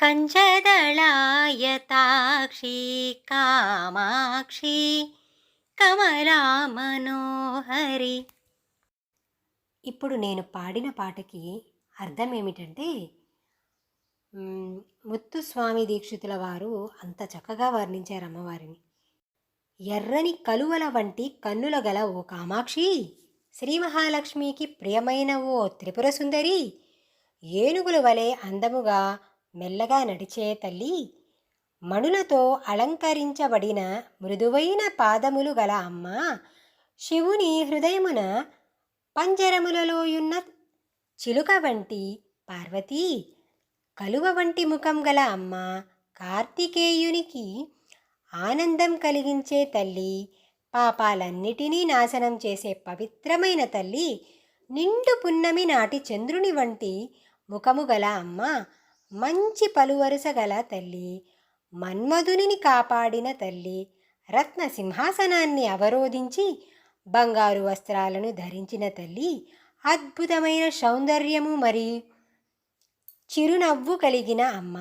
కంచదళాయతాక్షి కామాక్షి కమలా మనోహరి. ఇప్పుడు నేను పాడిన పాటకి అర్థం ఏమిటంటే, ముత్తుస్వామి దీక్షితుల వారు అంత చక్కగా వర్ణించారు అమ్మవారిని. ఎర్రని కలువల వంటి కన్నుల గల ఓ కామాక్షి, శ్రీ మహాలక్ష్మికి ప్రియమైన ఓ త్రిపుర సుందరి, ఏనుగుల వలె అందముగా మెల్లగా నడిచే తల్లి, మణులతో అలంకరించబడిన మృదువైన పాదములు గల అమ్మ, శివుని హృదయమున పంజరములలోయున్న చిలుక వంటి పార్వతీ, కలువ వంటి ముఖం గల అమ్మ, కార్తికేయునికి ఆనందం కలిగించే తల్లి, పాపాలన్నిటినీ నాశనం చేసే పవిత్రమైన తల్లి, నిండు పున్నమి నాటి చంద్రుని వంటి ముఖము గల అమ్మ, మంచి పలువరుస గల తల్లి, మన్మధుని కాపాడిన తల్లి, రత్న సింహాసనాన్ని అవరోధించి బంగారు వస్త్రాలను ధరించిన తల్లి, అద్భుతమైన సౌందర్యము మరియు చిరునవ్వు కలిగిన అమ్మ,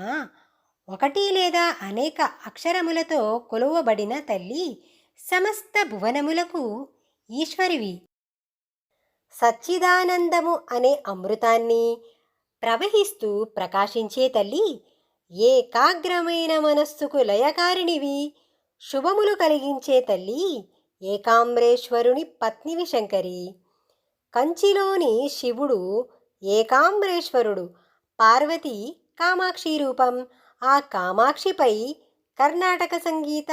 ఒకటి లేదా అనేక అక్షరములతో కొలువబడిన తల్లి, సమస్త భువనములకు ఈశ్వరివి. సచ్చిదానందము అనే అమృతాన్ని ప్రవహిస్తూ ప్రకాశించే తల్లి, ఏకాగ్రమైన మనస్సుకు లయకారిణివి, శుభములు కలిగించే తల్లి, ఏకాంబరేశ్వరుని పత్నివి శంకరి. కంచిలోని శివుడు ఏకాంబరేశ్వరుడు, పార్వతి కామాక్షి రూపం. ఆ కామాక్షిపై కర్ణాటక సంగీత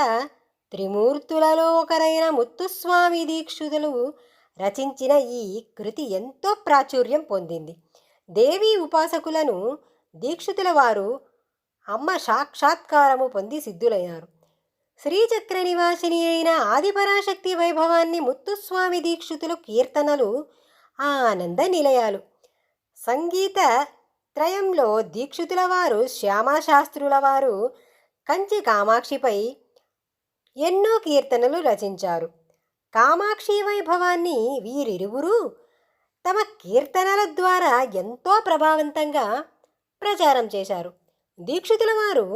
త్రిమూర్తులలో ఒకరైన ముత్తుస్వామి దీక్షితులు రచించిన ఈ కృతి ఎంతో ప్రాచుర్యం పొందింది. దేవీ ఉపాసకులను దీక్షితుల వారు అమ్మ సాక్షాత్కారము పొంది సిద్ధులైనారు. శ్రీచక్ర నివాసిని అయిన ఆదిపరాశక్తి వైభవాన్ని ముత్తుస్వామి దీక్షితులు కీర్తనలు ఆనంద నిలయాలు. సంగీత త్రయంలో దీక్షితుల వారు శ్యామశాస్త్రుల వారు కంచి కామాక్షిపై ఎన్నో కీర్తనలు రచించారు. కామాక్షి వైభవాన్ని వీరిరువురు తమ కీర్తనల ద్వారా ఎంతో ప్రభావవంతంగా ప్రచారం చేశారు. దీక్షితుల వారు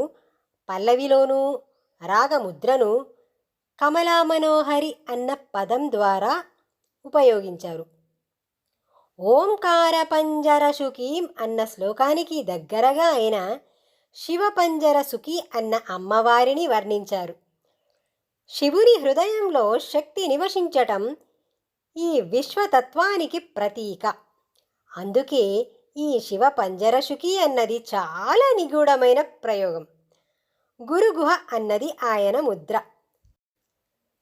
పల్లవిలోనూ రాగముద్రను కమలా మనోహరి అన్న పదం ద్వారా ఉపయోగించారు. ఓంకార పంజర సుఖీం అన్న శ్లోకానికి దగ్గరగా అయిన శివపంజర సుఖి అన్న అమ్మవారిని వర్ణించారు. శివుని హృదయంలో శక్తి నివసించటం ఈ విశ్వతత్వానికి ప్రతీక. అందుకే ఈ శివ పంజరశుకి అన్నది చాలా నిగూఢమైన ప్రయోగం. గురుగుహ అన్నది ఆయన ముద్ర.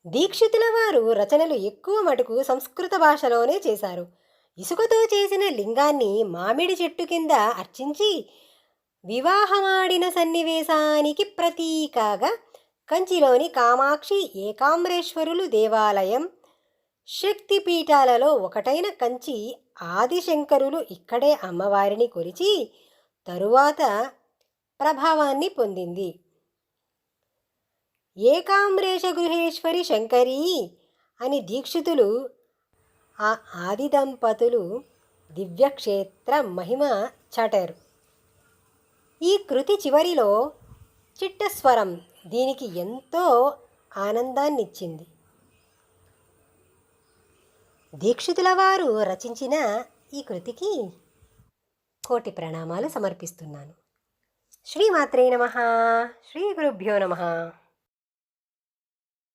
దీక్షితుల వారు రచనలు ఎక్కువ మటుకు సంస్కృత భాషలోనే చేశారు. ఇసుకతో చేసిన లింగాన్ని మామిడి చెట్టు కింద అర్చించి వివాహమాడిన సన్నివేశానికి ప్రతీకగా కంచిలోని కామాక్షి ఏకాంబరేశ్వరులు దేవాలయం, శక్తిపీఠాలలో ఒకటైన కంచి ఆదిశంకరులు ఇక్కడే అమ్మవారిని కొలిచి తరువాత ప్రభావాన్ని పొందింది. ఏకాంబరేశ గృహేశ్వరి శంకరీ అని దీక్షితులు ఆ ఆది దంపతులు దివ్యక్షేత్ర మహిమ చాటారు. ఈ కృతి చివరిలో చిట్టస్వరం దీనికి ఎంతో ఆనందాన్నిచ్చింది. దీక్షితుల వారు రచించిన ఈ కృతికి కోటి ప్రణామాలు సమర్పిస్తున్నాను. శ్రీమాత్రే నమః. శ్రీ గురుభ్యో నమః.